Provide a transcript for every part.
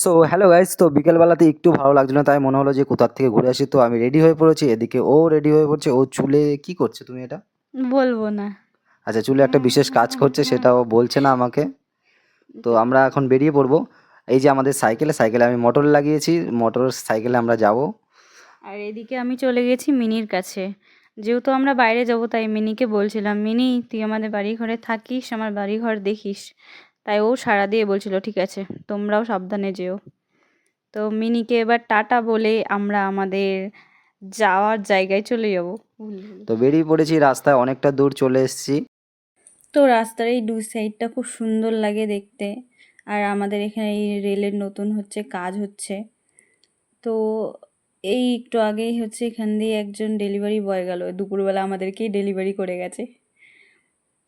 So hello guys, তো বিকেলবেলাতে একটু ভালো লাগছিল না, তাই মনে হলো যে কোথার থেকে ঘুরে আসি। তো আমি রেডি হয়ে পড়েছি, এদিকে ও রেডি হয়ে পড়ছে। ও চুলে কি করছে তুমি এটা? বলবো না। আচ্ছা, চুলে একটা বিশেষ কাজ করছে, সেটা ও বলছে না আমাকে। তো আমরা এখন বেরিয়ে পড়বো। এই যে আমাদের সাইকেলে আমি মোটর লাগিয়েছি, মোটর সাইকেলে আমরা যাব। আর এদিকে আমি চলে গেছি মিনির কাছে। যেহেতু আমরা বাইরে যাব তাই মিনিকে বলছিলাম, মিনি তুই আমাদের বাড়ি ঘরে থাকিস, আমার বাড়ি ঘর দেখিস। তাই ও সাড়া দিয়ে বলছিল ঠিক আছে, তোমরাও সাবধানে যেও। তো মিনিকে এবার টাটা বলে আমরা আমাদের যাওয়ার জায়গায় চলে যাব। তো বেরিয়ে পড়েছি, রাস্তায় অনেকটা দূর চলে এসেছি। তো রাস্তার এই দুই সাইডটা খুব সুন্দর লাগে দেখতে। আর আমাদের এখানে এই রেলের নতুন কাজ হচ্ছে। তো এই একটু আগেই এখান দিয়ে একজন ডেলিভারি বয় গেল, দুপুরবেলা আমাদেরকেই ডেলিভারি করে গেছে।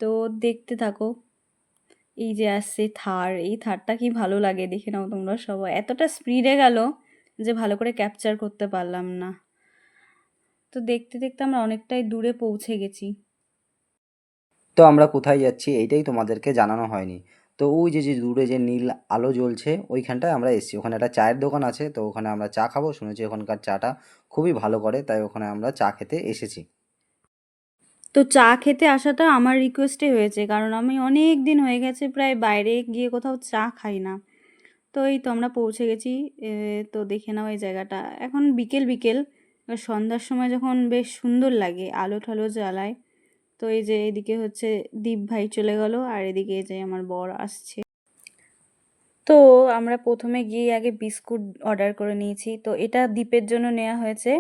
তো দেখতে থাকো। এই যে আসছে থার, এই থারটা কি ভালো লাগে দেখে নাও তোমরা সবাই। এতটা স্পিডে গেল যে ভালো করে ক্যাপচার করতে পারলাম না। তো দেখতে দেখতে আমরা অনেকটাই দূরে পৌঁছে গেছি। তো আমরা কোথায় যাচ্ছি এইটাই তোমাদেরকে জানানো হয়নি। তো ওই যে যে দূরে যে নীল আলো জ্বলছে ওইখানটায় আমরা এসেছি। ওখানে একটা চায়ের দোকান আছে, তো ওখানে আমরা চা খাবো। শুনেছি ওখানকার চাটা খুবই ভালো করে, তাই ওখানে আমরা চা খেতে এসেছি। তো চা খেতে আসাটা আমার রিকোয়েস্টে হয়েছে, কারণ আমি অনেক দিন হয়ে গেছে প্রায় বাইরে গিয়ে কোথাও চা খাই না। তো এই তো আমরা পৌঁছে গেছি। তো দেখে নাও এই জায়গাটা এখন বিকেল বিকেল, সন্ধ্যার সময় যখন বেশ সুন্দর লাগে, আলো ঠালো জ্বালায়। তো এই যে এদিকে দীপ ভাই চলে গেল, আর এদিকে এই যে আমার বর আসছে। তো আমরা প্রথমে গিয়ে আগে বিস্কুট অর্ডার করে নিয়েছি, তো এটা দীপের জন্য নেওয়া হয়েছে।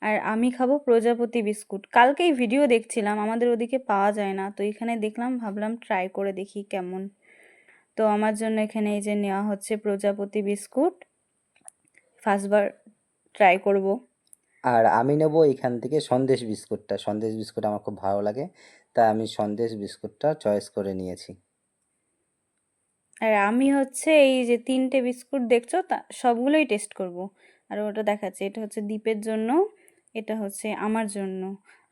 আর আমি খাবো প্রজাপতি বিস্কুট। কালকেই ভিডিও দেখছিলাম, আমাদের ওদিকে পাওয়া যায় না, তো এখানে দেখলাম, ভাবলাম ট্রাই করে দেখি কেমন। তো আমার জন্য এখানে এই যে নেওয়া হচ্ছে প্রজাপতি বিস্কুট, ফার্স্টবার ট্রাই করব। আর আমি নেবো এখান থেকে সন্দেশ বিস্কুটটা। সন্দেশ বিস্কুট আমার খুব ভালো লাগে, তাই আমি সন্দেশ বিস্কুটটা চয়েস করে নিয়েছি। আর আমি এই যে তিনটে বিস্কুট দেখছো, তা সবগুলোই টেস্ট করব। আর ওটা দেখাচ্ছে, এটা দীপের জন্য, এটা আমার জন্য,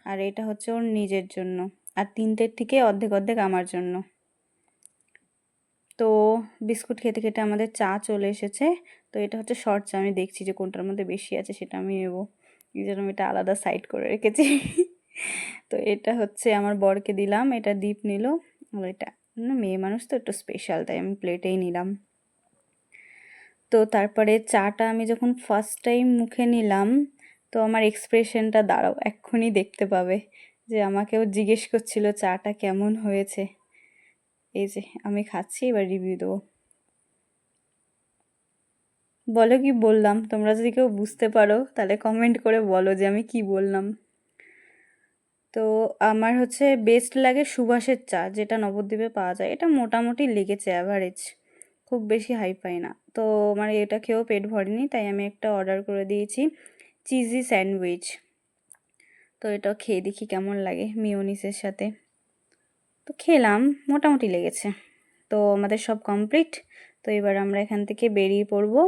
আর এটা ওর নিজের জন্য। আর তিনটের থেকে অর্ধেক অর্ধেক আমার জন্য। তো বিস্কুট খেতে খেতে আমাদের চা চলে এসেছে। তো এটা শর্ট চা, আমি দেখছি যে কোনটার মধ্যে বেশি আছে সেটা আমি নেবো, এই জন্য আমি এটা আলাদা সাইড করে রেখেছি। তো এটা আমার বরকে দিলাম, এটা দীপ নিল। আর এটা না, মেয়ে মানুষ তো একটু স্পেশাল, তাই আমি প্লেটেই নিলাম। তো তারপরে চাটা আমি যখন ফার্স্ট টাইম মুখে নিলাম, তো আমার এক্সপ্রেশনটা দাঁড়াও, এক্ষুনি দেখতে পাবে যে আমাকেও জিজ্ঞেস করছিল চাটা কেমন হয়েছে। এই যে আমি খাচ্ছি, এবার রিভিউ দেবো। বলো কি বললাম, তোমরা যদি কেউ বুঝতে পারো তাহলে কমেন্ট করে বলো যে আমি কি বললাম। তো আমার বেস্ট লাগে সুভাষের চা, যেটা নবদ্বীপে পাওয়া যায়। এটা মোটামুটি লেগেছে অ্যাভারেজ, খুব বেশি হাই পাই না। তো আমার এটা খেয়েও পেট ভরেনি, তাই আমি একটা অর্ডার করে দিয়েছি চিজি স্যান্ডউইচ। তো এটাও খেয়ে দেখি কেমন লাগে মিওনিসের সাথে। তো খেলাম, মোটামুটি লেগেছে। তো আমাদের সব কমপ্লিট। তো এবার আমরা এখান থেকে বেরিয়ে পড়বো।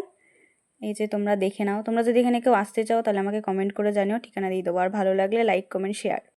এই যে তোমরা দেখে নাও, তোমরা যদি এখানে কেউ আসতে চাও তাহলে আমাকে কমেন্ট করে জানিও, ঠিকানা দিয়ে দেবো। আর ভালো লাগলে লাইক কমেন্ট শেয়ার।